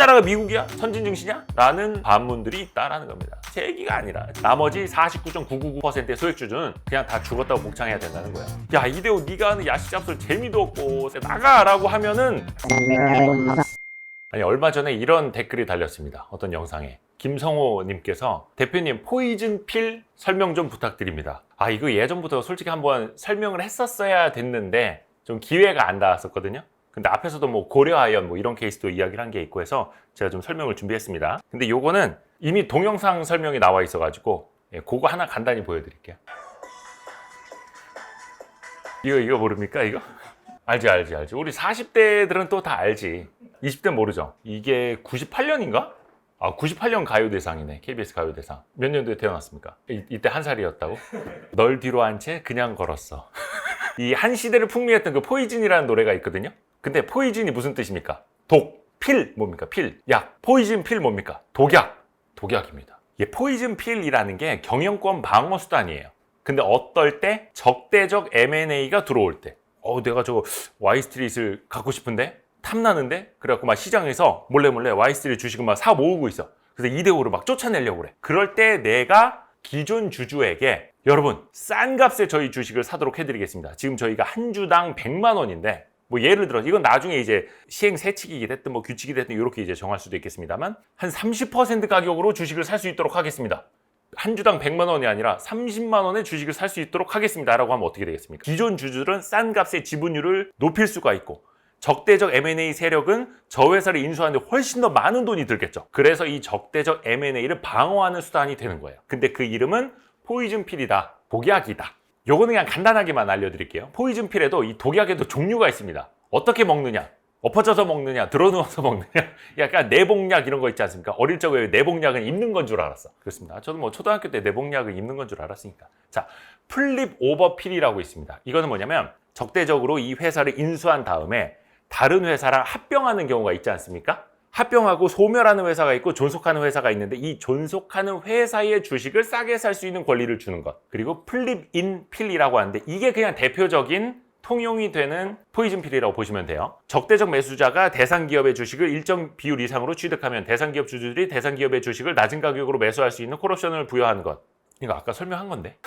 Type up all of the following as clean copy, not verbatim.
우리나라가 미국이야? 선진 증시냐? 라는 반문들이 있다라는 겁니다. 제 얘기가 아니라 나머지 49.999%의 소액주주는 그냥 다 죽었다고 목창해야 된다는 거야. 야, 이대호 네가 하는 야식 잡설 재미도 없고 나가라고 하면은 아니, 얼마 전에 이런 댓글이 달렸습니다. 어떤 영상에 김성호 님께서 대표님 포이즌 필 설명 좀 부탁드립니다. 아, 이거 예전부터 솔직히 한번 설명을 했었어야 됐는데 좀 기회가 안 닿았었거든요. 근데 앞에서도 뭐 고려아연 뭐 이런 케이스도 이야기를 한 게 있고 해서 제가 좀 설명을 준비했습니다. 근데 요거는 이미 동영상 설명이 나와 있어가지고 그거 하나 간단히 보여드릴게요. 이거 모릅니까 이거? 알지. 우리 40대들은 또 다 알지. 20대 모르죠. 이게 98년인가? 아, 98년 가요대상이네. KBS 가요대상. 몇 년도에 태어났습니까? 이때 한 살이었다고? 널 뒤로 한 채 그냥 걸었어. 이 한 시대를 풍미했던 그 포이즌이라는 노래가 있거든요. 근데 포이즌이 무슨 뜻입니까? 독, 필 뭡니까? 필, 약. 포이즌 필 뭡니까? 독약, 독약입니다. 이 포이즌 필이라는 게 경영권 방어 수단이에요. 근데 어떨 때? 적대적 M&A가 들어올 때. 내가 저 Y스트릿을 갖고 싶은데? 탐나는데? 그래갖고 막 시장에서 몰래 Y스트릿 주식을 막 사 모으고 있어. 그래서 이대호를 막 쫓아내려고 그래. 그럴 때 내가 기존 주주에게 여러분 싼 값에 저희 주식을 사도록 해드리겠습니다. 지금 저희가 한 주당 100만 원인데 뭐 예를 들어 이건 나중에 이제 시행 세칙이 됐든 뭐 규칙이 됐든 이렇게 이제 정할 수도 있겠습니다만 한 30% 가격으로 주식을 살 수 있도록 하겠습니다. 한 주당 100만 원이 아니라 30만 원의 주식을 살 수 있도록 하겠습니다 라고 하면 어떻게 되겠습니까? 기존 주주들은 싼 값의 지분율을 높일 수가 있고 적대적 M&A 세력은 저 회사를 인수하는데 훨씬 더 많은 돈이 들겠죠. 그래서 이 적대적 M&A를 방어하는 수단이 되는 거예요. 근데 그 이름은 포이즌 필이다, 독약이다. 요거는 그냥 간단하게만 알려드릴게요. 포이즌 필에도 이 독약에도 종류가 있습니다. 어떻게 먹느냐? 엎어져서 먹느냐, 들어누워서 먹느냐, 약간 내복약 이런 거 있지 않습니까? 어릴 적에 내복약은 입는 건 줄 알았어. 그렇습니다. 저도 뭐 초등학교 때 내복약을 입는 건 줄 알았으니까. 자, 플립 오버 필이라고 있습니다. 이거는 뭐냐면 적대적으로 이 회사를 인수한 다음에 다른 회사랑 합병하는 경우가 있지 않습니까? 합병하고 소멸하는 회사가 있고 존속하는 회사가 있는데 이 존속하는 회사의 주식을 싸게 살 수 있는 권리를 주는 것. 그리고 플립 인 필이라고 하는데 이게 그냥 대표적인 통용이 되는 포이즌 필이라고 보시면 돼요. 적대적 매수자가 대상 기업의 주식을 일정 비율 이상으로 취득하면 대상 기업 주주들이 대상 기업의 주식을 낮은 가격으로 매수할 수 있는 콜옵션을 부여하는 것. 이거 아까 설명한 건데.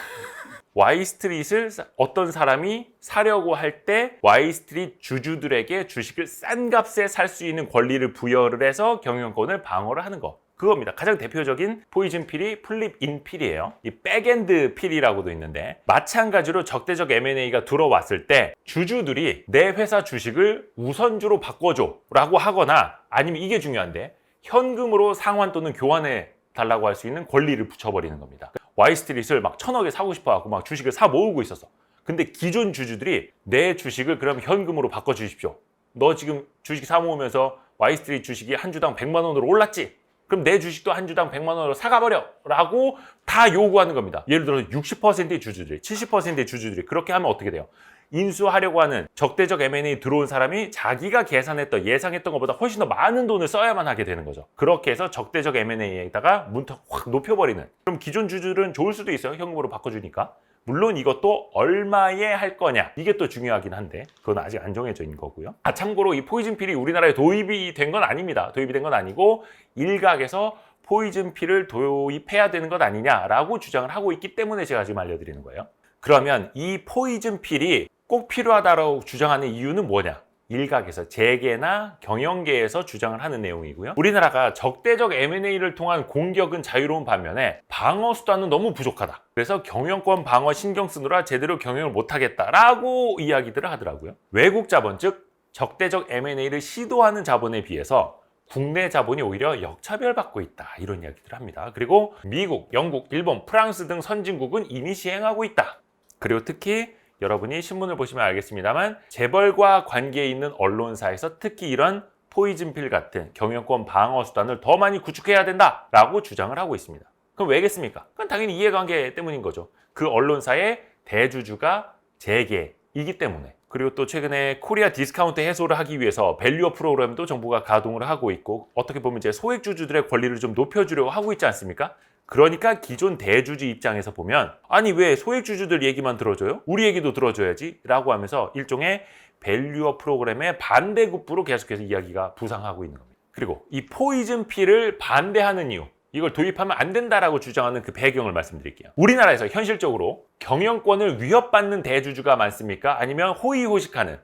Y스트릿을 어떤 사람이 사려고 할 때 Y스트릿 주주들에게 주식을 싼 값에 살 수 있는 권리를 부여를 해서 경영권을 방어를 하는 거. 그겁니다. 가장 대표적인 포이즌 필이 플립 인 필이에요. 이 백엔드 필이라고도 있는데 마찬가지로 적대적 M&A가 들어왔을 때 주주들이 내 회사 주식을 우선주로 바꿔줘 라고 하거나 아니면 이게 중요한데 현금으로 상환 또는 교환해 달라고 할 수 있는 권리를 붙여버리는 겁니다. Y스트릿을 막 1000억에 사고 싶어 갖고 막 주식을 사 모으고 있었어. 근데 기존 주주들이 내 주식을 그럼 현금으로 바꿔 주십시오. 너 지금 주식 사 모으면서 Y스트릿 주식이 한 주당 100만 원으로 올랐지? 그럼 내 주식도 한 주당 100만 원으로 사가버려 라고 다 요구하는 겁니다. 예를 들어서 60%의 주주들이 70%의 주주들이 그렇게 하면 어떻게 돼요? 인수하려고 하는 적대적 M&A 들어온 사람이 자기가 계산했던 예상했던 것보다 훨씬 더 많은 돈을 써야만 하게 되는 거죠. 그렇게 해서 적대적 M&A에다가 문턱 확 높여버리는. 그럼 기존 주주들은 좋을 수도 있어요. 현금으로 바꿔주니까. 물론 이것도 얼마에 할 거냐 이게 또 중요하긴 한데 그건 아직 안 정해져 있는 거고요. 참고로 이 포이즌 필이 우리나라에 도입이 된 건 아닙니다. 도입이 된 건 아니고 일각에서 포이즌 필을 도입해야 되는 것 아니냐라고 주장을 하고 있기 때문에 제가 지금 알려드리는 거예요. 그러면 이 포이즌 필이 꼭 필요하다고 주장하는 이유는 뭐냐? 일각에서 재계나 경영계에서 주장을 하는 내용이고요. 우리나라가 적대적 M&A를 통한 공격은 자유로운 반면에 방어 수단은 너무 부족하다. 그래서 경영권 방어 신경 쓰느라 제대로 경영을 못하겠다라고 이야기들을 하더라고요. 외국 자본, 즉 적대적 M&A를 시도하는 자본에 비해서 국내 자본이 오히려 역차별받고 있다. 이런 이야기들을 합니다. 그리고 미국, 영국, 일본, 프랑스 등 선진국은 이미 시행하고 있다. 그리고 특히 여러분이 신문을 보시면 알겠습니다만 재벌과 관계에 있는 언론사에서 특히 이런 포이즌 필 같은 경영권 방어 수단을 더 많이 구축해야 된다라고 주장을 하고 있습니다. 그럼 왜겠습니까? 그건 당연히 이해관계 때문인 거죠. 그 언론사의 대주주가 재계이기 때문에. 그리고 또 최근에 코리아 디스카운트 해소를 하기 위해서 밸류업 프로그램도 정부가 가동을 하고 있고 어떻게 보면 이제 소액주주들의 권리를 좀 높여주려고 하고 있지 않습니까? 그러니까 기존 대주주 입장에서 보면 아니 왜 소액주주들 얘기만 들어줘요? 우리 얘기도 들어줘야지 라고 하면서 일종의 밸류업 프로그램의 반대급부로 계속해서 이야기가 부상하고 있는 겁니다. 그리고 이 포이즌 필을 반대하는 이유, 이걸 도입하면 안 된다라고 주장하는 그 배경을 말씀드릴게요. 우리나라에서 현실적으로 경영권을 위협받는 대주주가 많습니까? 아니면 호의호식하는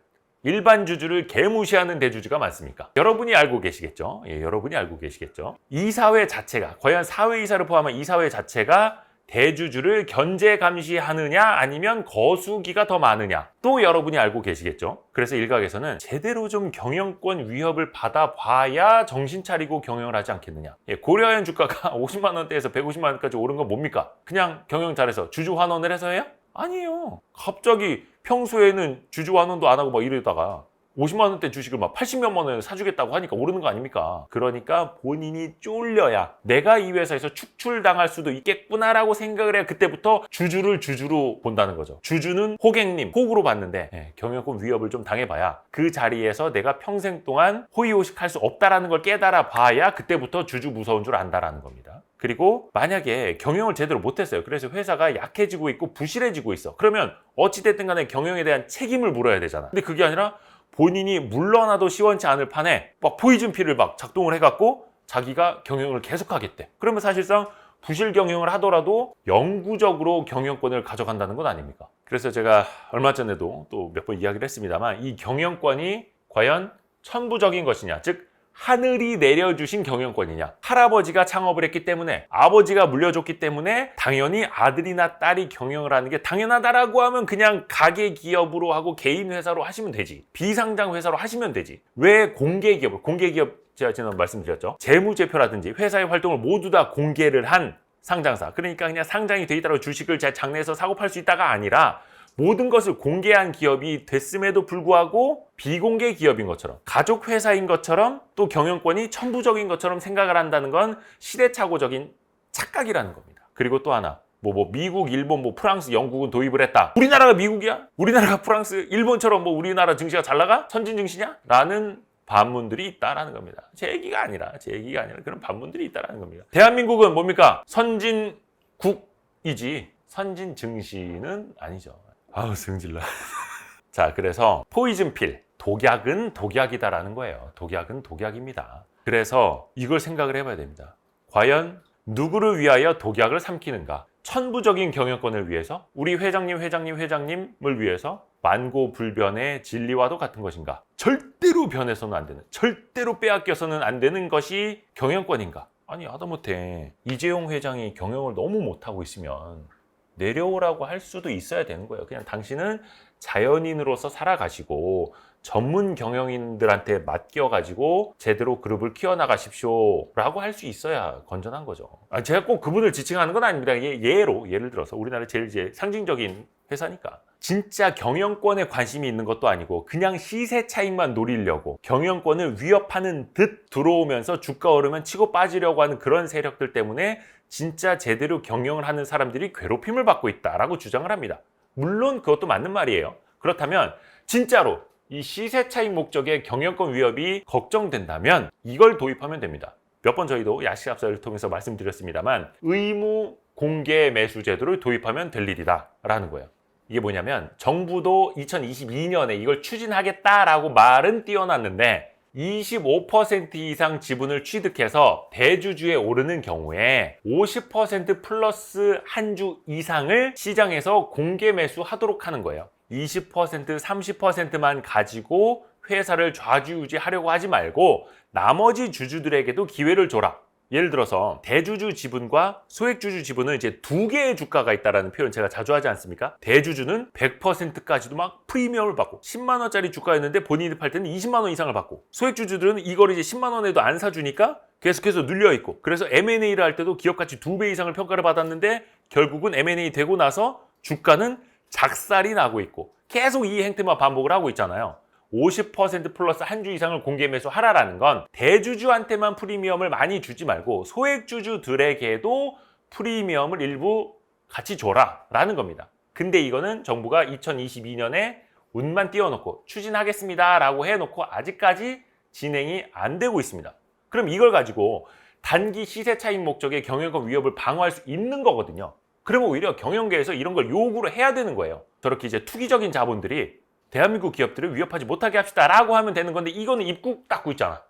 일반 주주를 개무시하는 대주주가 많습니까? 여러분이 알고 계시겠죠? 예, 여러분이 알고 계시겠죠? 이 사회 자체가, 과연 사회이사를 포함한 이 사회 자체가 대주주를 견제 감시하느냐 아니면 거수기가 더 많으냐, 또 여러분이 알고 계시겠죠? 그래서 일각에서는 제대로 좀 경영권 위협을 받아봐야 정신 차리고 경영을 하지 않겠느냐. 예, 고려아연 주가가 50만 원대에서 150만 원까지 오른 건 뭡니까? 그냥 경영 잘해서 주주 환원을 해서 해요? 아니에요. 갑자기 평소에는 주주 환원도 안 하고 막 이러다가 50만 원대 주식을 막 80몇만 원에 사주겠다고 하니까 오르는 거 아닙니까? 그러니까 본인이 쫄려야 내가 이 회사에서 축출당할 수도 있겠구나라고 생각을 해야 그때부터 주주를 주주로 본다는 거죠. 주주는 호객님, 호구로 봤는데 경영권 위협을 좀 당해봐야 그 자리에서 내가 평생 동안 호의호식할 수 없다라는 걸 깨달아 봐야 그때부터 주주 무서운 줄 안다라는 겁니다. 그리고 만약에 경영을 제대로 못했어요. 그래서 회사가 약해지고 있고 부실해지고 있어. 그러면 어찌됐든 간에 경영에 대한 책임을 물어야 되잖아. 근데 그게 아니라 본인이 물러나도 시원치 않을 판에 막 포이즌 필을 막 작동을 해갖고 자기가 경영을 계속하겠대. 그러면 사실상 부실 경영을 하더라도 영구적으로 경영권을 가져간다는 건 아닙니까? 그래서 제가 얼마 전에도 또 몇 번 이야기를 했습니다만 이 경영권이 과연 천부적인 것이냐, 즉 하늘이 내려주신 경영권이냐. 할아버지가 창업을 했기 때문에, 아버지가 물려줬기 때문에 당연히 아들이나 딸이 경영을 하는 게 당연하다라고 하면 그냥 가계 기업으로 하고 개인 회사로 하시면 되지. 비상장 회사로 하시면 되지. 왜 공개 기업, 제가 지난번 말씀드렸죠. 재무제표라든지 회사의 활동을 모두 다 공개를 한 상장사. 그러니까 그냥 상장이 돼 있다고 주식을 제 장내에서 사고 팔 수 있다가 아니라 모든 것을 공개한 기업이 됐음에도 불구하고 비공개 기업인 것처럼, 가족 회사인 것처럼, 또 경영권이 천부적인 것처럼 생각을 한다는 건 시대착오적인 착각이라는 겁니다. 그리고 또 하나, 미국, 일본, 프랑스, 영국은 도입을 했다. 우리나라가 미국이야? 우리나라가 프랑스, 일본처럼 우리나라 증시가 잘 나가? 선진 증시냐? 라는 반문들이 있다라는 겁니다. 제 얘기가 아니라 그런 반문들이 있다라는 겁니다. 대한민국은 뭡니까? 선진국이지 선진 증시는 아니죠. 아우 승질나. 자, 그래서 포이즌 필, 독약은 독약이다라는 거예요. 독약은 독약입니다. 그래서 이걸 생각을 해봐야 됩니다. 과연 누구를 위하여 독약을 삼키는가? 천부적인 경영권을 위해서, 우리 회장님을 위해서 만고불변의 진리와도 같은 것인가? 절대로 변해서는 안 되는, 절대로 빼앗겨서는 안 되는 것이 경영권인가? 아니, 하다못해 이재용 회장이 경영을 너무 못하고 있으면 내려오라고 할 수도 있어야 되는 거예요. 그냥 당신은 자연인으로서 살아가시고 전문 경영인들한테 맡겨가지고 제대로 그룹을 키워나가십시오 라고 할 수 있어야 건전한 거죠. 제가 꼭 그분을 지칭하는 건 아닙니다. 예를 들어서 우리나라 제일 상징적인 회사니까. 진짜 경영권에 관심이 있는 것도 아니고 그냥 시세 차익만 노리려고 경영권을 위협하는 듯 들어오면서 주가 오르면 치고 빠지려고 하는 그런 세력들 때문에 진짜 제대로 경영을 하는 사람들이 괴롭힘을 받고 있다라고 주장을 합니다. 물론 그것도 맞는 말이에요. 그렇다면 진짜로 이 시세 차익 목적의 경영권 위협이 걱정된다면 이걸 도입하면 됩니다. 몇 번 저희도 야시합사를 통해서 말씀드렸습니다만 의무 공개 매수 제도를 도입하면 될 일이다 라는 거예요. 이게 뭐냐면 정부도 2022년에 이걸 추진하겠다라고 말은 띄워놨는데 25% 이상 지분을 취득해서 대주주에 오르는 경우에 50% 플러스 한 주 이상을 시장에서 공개 매수하도록 하는 거예요. 20%, 30%만 가지고 회사를 좌지우지하려고 하지 말고 나머지 주주들에게도 기회를 줘라. 예를 들어서 대주주 지분과 소액주주 지분은 이제 두 개의 주가가 있다라는 표현 제가 자주 하지 않습니까? 대주주는 100%까지도 막 프리미엄을 받고 10만 원짜리 주가였는데 본인이 팔 때는 20만 원 이상을 받고, 소액주주들은 이걸 이제 10만 원에도 안 사주니까 계속해서 눌려 있고, 그래서 M&A를 할 때도 기업 가치 2배 이상을 평가를 받았는데 결국은 M&A 되고 나서 주가는 작살이 나고 있고 계속 이 행태만 반복을 하고 있잖아요. 50% 플러스 한 주 이상을 공개 매수하라라는 건 대주주한테만 프리미엄을 많이 주지 말고 소액주주들에게도 프리미엄을 일부 같이 줘라 라는 겁니다. 근데 이거는 정부가 2022년에 운만 띄워놓고 추진하겠습니다 라고 해놓고 아직까지 진행이 안 되고 있습니다. 그럼 이걸 가지고 단기 시세 차익 목적의 경영권 위협을 방어할 수 있는 거거든요. 그러면 오히려 경영계에서 이런 걸 요구를 해야 되는 거예요. 저렇게 이제 투기적인 자본들이 대한민국 기업들을 위협하지 못하게 합시다 라고 하면 되는 건데 이거는 입국 닫고 있잖아.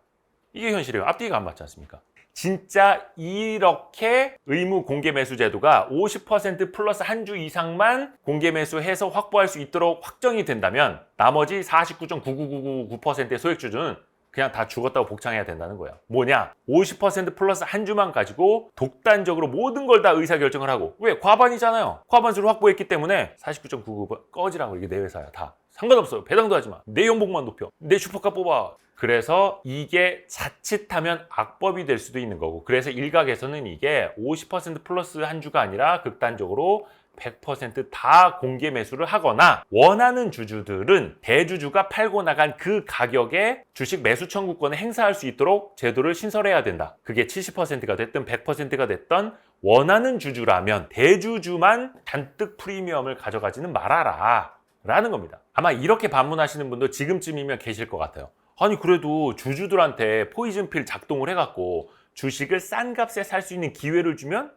이게 현실이에요. 앞뒤가 안 맞지 않습니까? 진짜 이렇게 의무 공개 매수 제도가 50% 플러스 한 주 이상만 공개 매수해서 확보할 수 있도록 확정이 된다면 나머지 49.99999%의 소액주주는 그냥 다 죽었다고 복창해야 된다는 거예요. 뭐냐? 50% 플러스 한 주만 가지고 독단적으로 모든 걸 다 의사결정을 하고, 왜? 과반이잖아요. 과반수를 확보했기 때문에 49.99 꺼지라고. 이게 내 회사야. 다 상관없어요. 배당도 하지 마. 내 연봉만 높여. 내 슈퍼카 뽑아. 그래서 이게 자칫하면 악법이 될 수도 있는 거고, 그래서 일각에서는 이게 50% 플러스 한 주가 아니라 극단적으로 100% 공개 매수를 하거나, 원하는 주주들은 대주주가 팔고 나간 그 가격에 주식 매수 청구권을 행사할 수 있도록 제도를 신설해야 된다. 그게 70%가 됐든 100%가 됐던 원하는 주주라면 대주주만 잔뜩 프리미엄을 가져가지는 말아라 라는 겁니다. 아마 이렇게 반문하시는 분도 지금쯤이면 계실 것 같아요. 아니 그래도 주주들한테 포이즌필 작동을 해갖고 주식을 싼 값에 살 수 있는 기회를 주면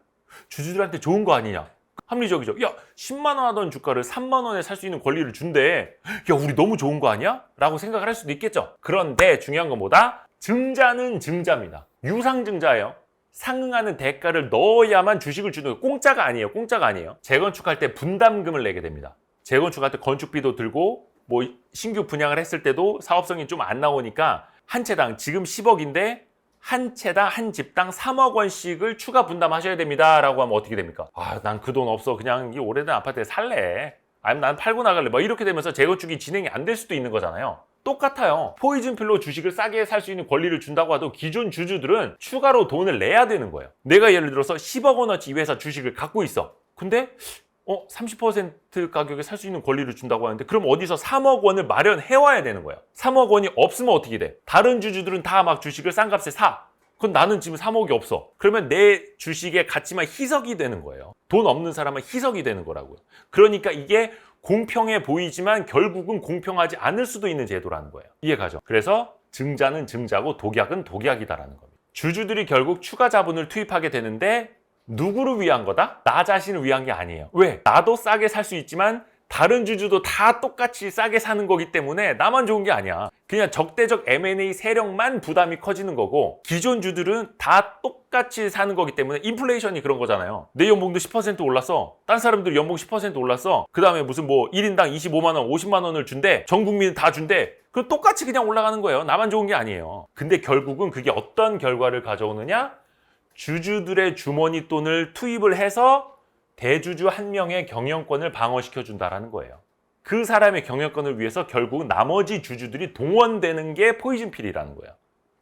주주들한테 좋은 거 아니냐? 합리적이죠. 야, 10만 원 하던 주가를 3만 원에 살 수 있는 권리를 준대. 야, 우리 너무 좋은 거 아니야? 라고 생각을 할 수도 있겠죠. 그런데 중요한 건 뭐다? 증자는 증자입니다. 유상증자예요. 상응하는 대가를 넣어야만 주식을 주는 거예요. 공짜가 아니에요. 공짜가 아니에요. 재건축할 때 분담금을 내게 됩니다. 재건축할 때 건축비도 들고 뭐 신규 분양을 했을 때도 사업성이 좀 안 나오니까 한 채당 지금 10억인데 한 채당 한 집당 3억 원씩을 추가 분담하셔야 됩니다 라고 하면 어떻게 됩니까? 아, 난 그 돈 없어. 그냥 이 오래된 아파트에 살래. 아니면 난 팔고 나갈래. 뭐 이렇게 되면서 재건축이 진행이 안 될 수도 있는 거잖아요. 똑같아요. 포이즌필로 주식을 싸게 살 수 있는 권리를 준다고 해도 기존 주주들은 추가로 돈을 내야 되는 거예요. 내가 예를 들어서 10억 원어치 이 회사 주식을 갖고 있어. 근데 30% 가격에 살 수 있는 권리를 준다고 하는데, 그럼 어디서 3억 원을 마련해 와야 되는 거야. 3억 원이 없으면 어떻게 돼? 다른 주주들은 다 막 주식을 싼 값에 사. 그럼 나는 지금 3억이 없어. 그러면 내 주식의 가치만 희석이 되는 거예요. 돈 없는 사람은 희석이 되는 거라고요. 그러니까 이게 공평해 보이지만 결국은 공평하지 않을 수도 있는 제도라는 거예요. 이해가죠? 그래서 증자는 증자고 독약은 독약이다라는 겁니다. 주주들이 결국 추가 자본을 투입하게 되는데 누구를 위한 거다? 나 자신을 위한 게 아니에요. 왜? 나도 싸게 살 수 있지만 다른 주주도 다 똑같이 싸게 사는 거기 때문에 나만 좋은 게 아니야. 그냥 적대적 M&A 세력만 부담이 커지는 거고, 기존 주들은 다 똑같이 사는 거기 때문에 인플레이션이 그런 거잖아요. 내 연봉도 10% 올랐어. 딴 사람들 연봉 10% 올랐어. 그 다음에 무슨 뭐 1인당 25만 원, 50만 원을 준대. 전 국민 다 준대. 그 똑같이 그냥 올라가는 거예요. 나만 좋은 게 아니에요. 근데 결국은 그게 어떤 결과를 가져오느냐? 주주들의 주머니 돈을 투입을 해서 대주주 한 명의 경영권을 방어시켜 준다라는 거예요. 그 사람의 경영권을 위해서 결국 나머지 주주들이 동원되는 게 포이즌필이라는 거예요.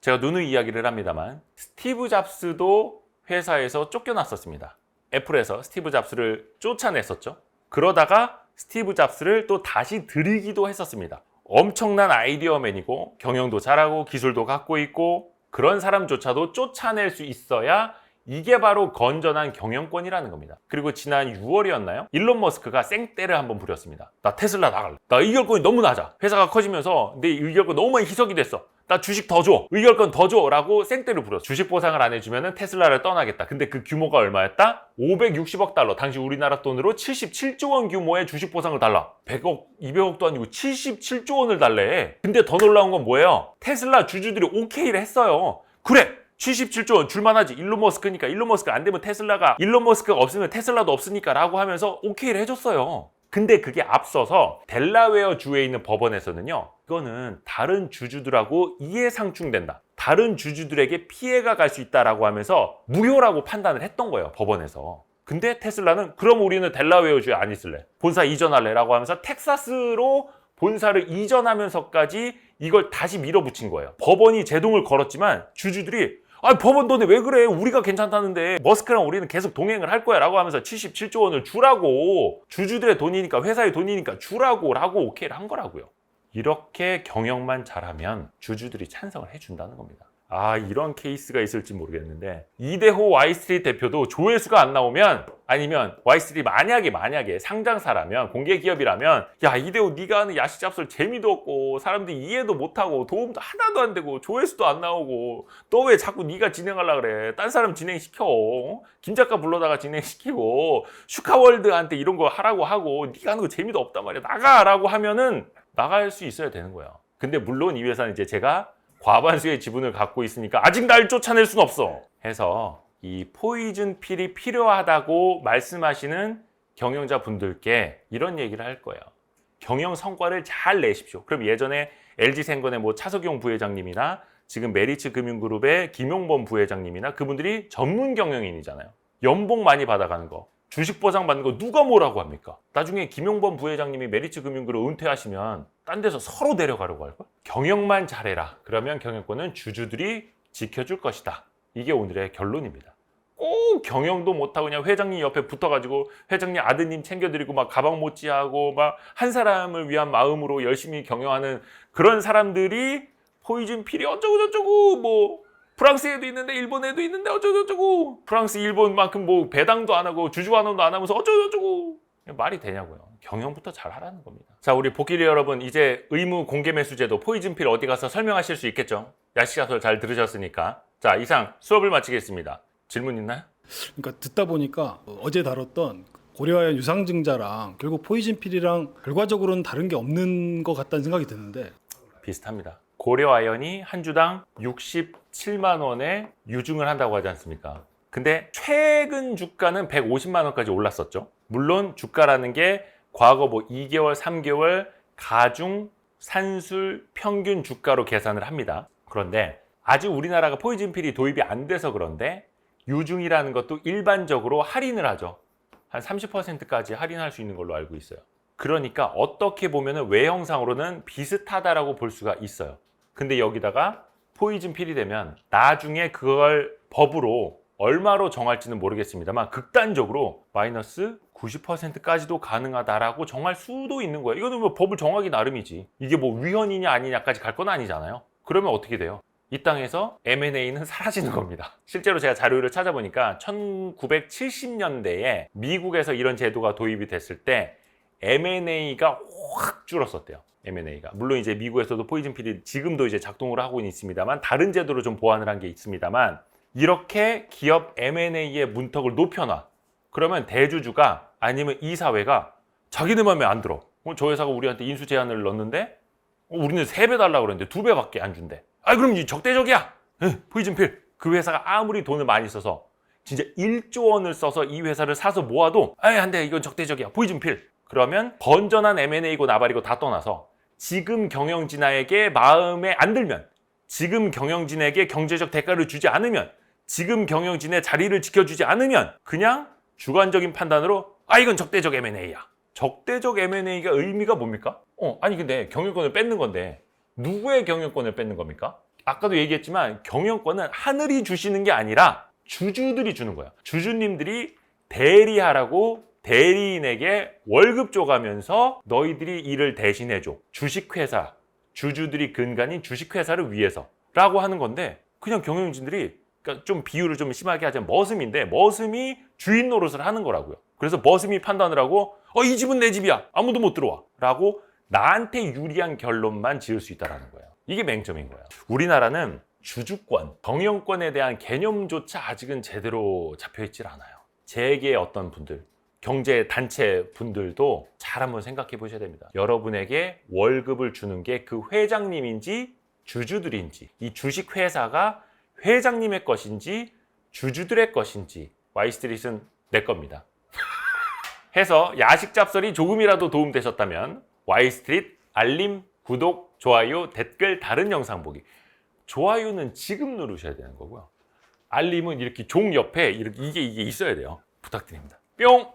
제가 누누이 이야기를 합니다만 스티브 잡스도 회사에서 쫓겨났었습니다. 애플에서 스티브 잡스를 쫓아냈었죠. 그러다가 스티브 잡스를 또 다시 들이기도 했었습니다. 엄청난 아이디어맨이고 경영도 잘하고 기술도 갖고 있고 그런 사람조차도 쫓아낼 수 있어야 이게 바로 건전한 경영권이라는 겁니다. 그리고 지난 6월이었나요? 일론 머스크가 생떼를 한번 부렸습니다. 나 테슬라 나갈래. 나 의결권이 너무 낮아. 회사가 커지면서 내 의결권 너무 많이 희석이 됐어. 나 주식 더 줘. 의결권 더 줘. 라고 생떼를 부렸어. 주식 보상을 안 해주면 테슬라를 떠나겠다. 근데 그 규모가 얼마였다? 560억 달러. 당시 우리나라 돈으로 77조 원 규모의 주식 보상을 달라. 100억, 200억도 아니고 77조 원을 달래. 근데 더 놀라운 건 뭐예요? 테슬라 주주들이 오케이를 했어요. 그래! 77조 원 줄만하지. 일론 머스크니까. 일론 머스크 안 되면 테슬라가, 일론 머스크가 없으면 테슬라도 없으니까 라고 하면서 오케이를 해줬어요. 근데 그게 앞서서 델라웨어 주에 있는 법원에서는요, 이거는 다른 주주들하고 이해상충된다, 다른 주주들에게 피해가 갈 수 있다라고 하면서 무효라고 판단을 했던 거예요, 법원에서. 근데 테슬라는 그럼 우리는 델라웨어 주에 안 있을래, 본사 이전할래 라고 하면서 텍사스로 본사를 이전하면서까지 이걸 다시 밀어붙인 거예요. 법원이 제동을 걸었지만 주주들이 법원 돈에 왜 그래? 우리가 괜찮다는데 머스크랑 우리는 계속 동행을 할 거야 라고 하면서 77조 원을 주라고, 주주들의 돈이니까, 회사의 돈이니까 주라고 라고 오케이를 한 거라고요. 이렇게 경영만 잘하면 주주들이 찬성을 해준다는 겁니다. 이런 케이스가 있을지 모르겠는데 이대호 와이스트리트 대표도 조회수가 안 나오면, 아니면 와이스트리트 만약에 상장사라면, 공개기업이라면, 야 이대호 네가 하는 야식 잡설 재미도 없고 사람들이 이해도 못하고 도움도 하나도 안 되고 조회수도 안 나오고 너 왜 자꾸 네가 진행하려고 그래? 딴 사람 진행시켜. 김 작가 불러다가 진행시키고 슈카월드한테 이런 거 하라고 하고 네가 하는 거 재미도 없단 말이야. 나가라고 하면은 나갈 수 있어야 되는 거예요. 근데 물론 이 회사는 이제 제가 과반수의 지분을 갖고 있으니까 아직 날 쫓아낼 순 없어 해서 이 포이즌 필이 필요하다고 말씀하시는 경영자 분들께 이런 얘기를 할 거예요. 경영 성과를 잘 내십시오. 그럼 예전에 LG생건의 뭐 차석용 부회장님이나 지금 메리츠 금융그룹의 김용범 부회장님이나 그분들이 전문 경영인이잖아요. 연봉 많이 받아가는 거, 주식 보상 받는 거 누가 뭐라고 합니까? 나중에 김용범 부회장님이 메리츠 금융그룹 은퇴하시면 딴 데서 서로 내려가려고 할걸? 경영만 잘해라. 그러면 경영권은 주주들이 지켜줄 것이다. 이게 오늘의 결론입니다. 꼭 경영도 못하고 그냥 회장님 옆에 붙어가지고 회장님 아드님 챙겨드리고 막 가방 모찌하고 막 한 사람을 위한 마음으로 열심히 경영하는 그런 사람들이 포이즌 필이 어쩌고저쩌고 뭐 프랑스에도 있는데 일본에도 있는데 어쩌고저쩌고 프랑스 일본만큼 뭐 배당도 안 하고 주주환원도 안 하면서 어쩌고저쩌고 말이 되냐고요. 경영부터 잘 하라는 겁니다. 자, 우리 복귀리 여러분, 이제 의무 공개 매수제도 포이즌 필 어디 가서 설명하실 수 있겠죠? 야시가설 잘 들으셨으니까. 자, 이상 수업을 마치겠습니다. 질문 있나요? 그러니까 듣다 보니까 어제 다뤘던 고려아연 유상증자랑 결국 포이즌 필이랑 결과적으로는 다른 게 없는 것 같다는 생각이 드는데 비슷합니다. 고려아연이 한 주당 67만 원에 유증을 한다고 하지 않습니까? 근데 최근 주가는 150만 원까지 올랐었죠. 물론 주가라는 게 과거 뭐 2개월, 3개월 가중 산술 평균 주가로 계산을 합니다. 그런데 아직 우리나라가 포이즌 필이 도입이 안 돼서 그런데 유증이라는 것도 일반적으로 할인을 하죠. 한 30%까지 할인할 수 있는 걸로 알고 있어요. 그러니까 어떻게 보면 외형상으로는 비슷하다라고 볼 수가 있어요. 근데 여기다가 포이즌 필이 되면 나중에 그걸 법으로 얼마로 정할지는 모르겠습니다만 극단적으로 마이너스 90%까지도 가능하다라고 정할 수도 있는 거예요. 이거는 뭐 법을 정하기 나름이지. 이게 뭐 위헌이냐 아니냐까지 갈 건 아니잖아요. 그러면 어떻게 돼요? 이 땅에서 M&A는 사라지는 겁니다. 실제로 제가 자료를 찾아보니까 1970년대에 미국에서 이런 제도가 도입이 됐을 때 M&A가 확 줄었었대요. M&A가. 물론 이제 미국에서도 포이즌 필이 지금도 이제 작동을 하고 있습니다만 다른 제도로 좀 보완을 한 게 있습니다만 이렇게 기업 M&A의 문턱을 높여놔. 그러면 대주주가 아니면 이사회가 자기네 맘에 안 들어. 저 회사가 우리한테 인수 제한을 넣었는데 우리는 3배 달라고 그랬는데 2배밖에 안 준대. 아, 그럼 이 적대적이야. 포이즌 필. 그 회사가 아무리 돈을 많이 써서 진짜 1조 원을 써서 이 회사를 사서 모아도 안 돼. 이건 적대적이야. 포이즌 필. 그러면 건전한 M&A고 나발이고 다 떠나서 지금 경영진에게 마음에 안 들면 지금 경영진에게 경제적 대가를 주지 않으면 지금 경영진의 자리를 지켜주지 않으면 그냥 주관적인 판단으로 이건 적대적 M&A야. 적대적 M&A가 의미가 뭡니까? 아니 근데 경영권을 뺏는 건데 누구의 경영권을 뺏는 겁니까? 아까도 얘기했지만 경영권은 하늘이 주시는 게 아니라 주주들이 주는 거야. 주주님들이 대리하라고 대리인에게 월급 줘가면서 너희들이 일을 대신해줘. 주식회사, 주주들이 근간인 주식회사를 위해서 라고 하는 건데 그냥 경영진들이 그러니까 좀 비유를 좀 심하게 하자면 머슴인데 머슴이 주인 노릇을 하는 거라고요. 그래서 머슴이 판단을 하고 이 집은 내 집이야. 아무도 못 들어와. 라고 나한테 유리한 결론만 지을 수 있다는 거예요. 이게 맹점인 거예요. 우리나라는 주주권, 경영권에 대한 개념조차 아직은 제대로 잡혀있질 않아요. 재계의 어떤 분들, 경제단체 분들도 잘 한번 생각해 보셔야 됩니다. 여러분에게 월급을 주는 게 그 회장님인지 주주들인지 이 주식회사가 회장님의 것인지 주주들의 것인지 Y스트릿은 내 겁니다. 해서 야식 잡설이 조금이라도 도움되셨다면 Y스트릿 알림, 구독, 좋아요, 댓글, 다른 영상 보기. 좋아요는 지금 누르셔야 되는 거고요. 알림은 이렇게 종 옆에 이게 있어야 돼요. 부탁드립니다. 뿅!